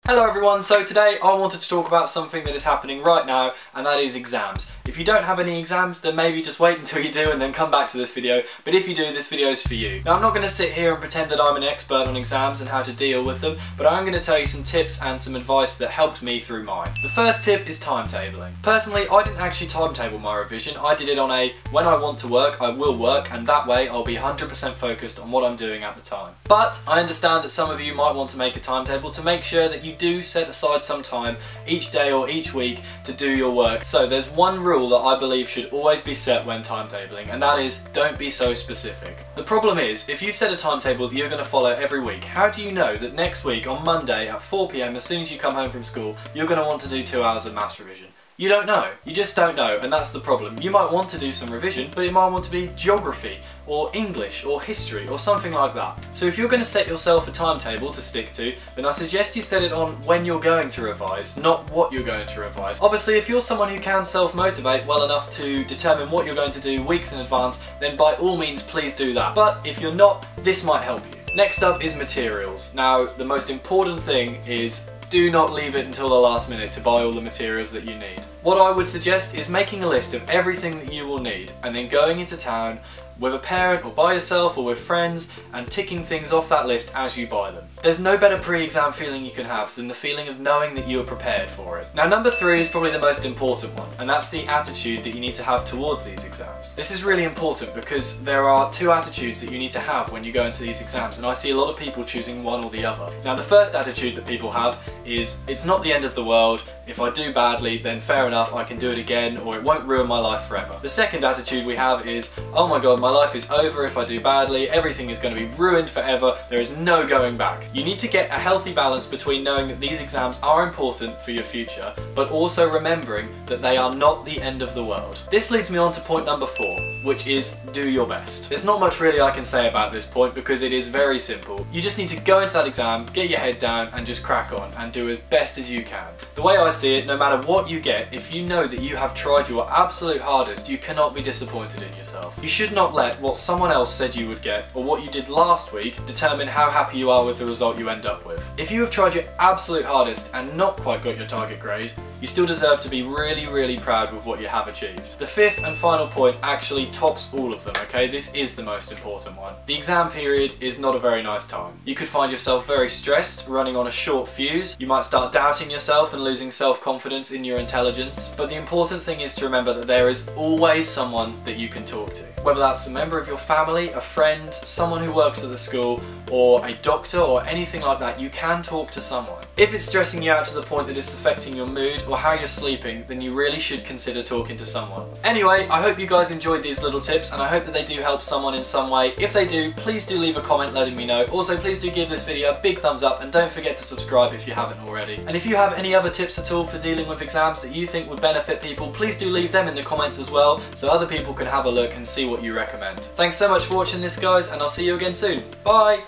Hello everyone, so today I wanted to talk about something that is happening right now, and that is exams. If you don't have any exams, then maybe just wait until you do and then come back to this video, but if you do, this video is for you. Now I'm not going to sit here and pretend that I'm an expert on exams and how to deal with them, but I'm going to tell you some tips and some advice that helped me through mine. The first tip is timetabling. Personally, I didn't actually timetable my revision. I did it on a when I want to work, I will work, and that way I'll be 100% focused on what I'm doing at the time. But I understand that some of you might want to make a timetable to make sure that you do set aside some time each day or each week to do your work. So there's one rule that I believe should always be set when timetabling, and that is don't be so specific. The problem is, if you've set a timetable that you're going to follow every week, how do you know that next week on Monday at 4 PM as soon as you come home from school you're going to want to do 2 hours of maths revision? You don't know. You just don't know, and that's the problem. You might want to do some revision, but it might want to be geography, or English, or history, or something like that. So if you're going to set yourself a timetable to stick to, then I suggest you set it on when you're going to revise, not what you're going to revise. Obviously, if you're someone who can self-motivate well enough to determine what you're going to do weeks in advance, then by all means please do that. But if you're not, this might help you. Next up is materials. Now, the most important thing is do not leave it until the last minute to buy all the materials that you need. What I would suggest is making a list of everything that you will need and then going into town with a parent or by yourself or with friends and ticking things off that list as you buy them. There's no better pre-exam feeling you can have than the feeling of knowing that you are prepared for it. Now number 3 is probably the most important one, and that's the attitude that you need to have towards these exams. This is really important because there are 2 attitudes that you need to have when you go into these exams, and I see a lot of people choosing one or the other. Now the first attitude that people have is it's not the end of the world. If I do badly, then fair enough, I can do it again, or it won't ruin my life forever. The second attitude we have is, oh my god, my life is over if I do badly, everything is going to be ruined forever, there is no going back. You need to get a healthy balance between knowing that these exams are important for your future, but also remembering that they are not the end of the world. This leads me on to point number 4, which is do your best. There's not much really I can say about this point because it is very simple. You just need to go into that exam, get your head down, and just crack on and do as best as you can. The way I see it, no matter what you get, if you know that you have tried your absolute hardest, you cannot be disappointed in yourself. You should not let what someone else said you would get or what you did last week determine how happy you are with the result you end up with. If you have tried your absolute hardest and not quite got your target grade, you still deserve to be really proud with what you have achieved. The 5th and final point actually tops all of them, okay? This is the most important one. The exam period is not a very nice time. You could find yourself very stressed, running on a short fuse. You might start doubting yourself and losing self-confidence in your intelligence. But the important thing is to remember that there is always someone that you can talk to. Whether that's a member of your family, a friend, someone who works at the school, or a doctor or anything like that, you can talk to someone. If it's stressing you out to the point that it's affecting your mood or how you're sleeping, then you really should consider talking to someone. Anyway, I hope you guys enjoyed these little tips and I hope that they do help someone in some way. If they do, please do leave a comment letting me know. Also, please do give this video a big thumbs up and don't forget to subscribe if you haven't already. And if you have any other tips at all for dealing with exams that you think would benefit people, please do leave them in the comments as well so other people can have a look and see what you recommend. Thanks so much for watching this guys, and I'll see you again soon. Bye!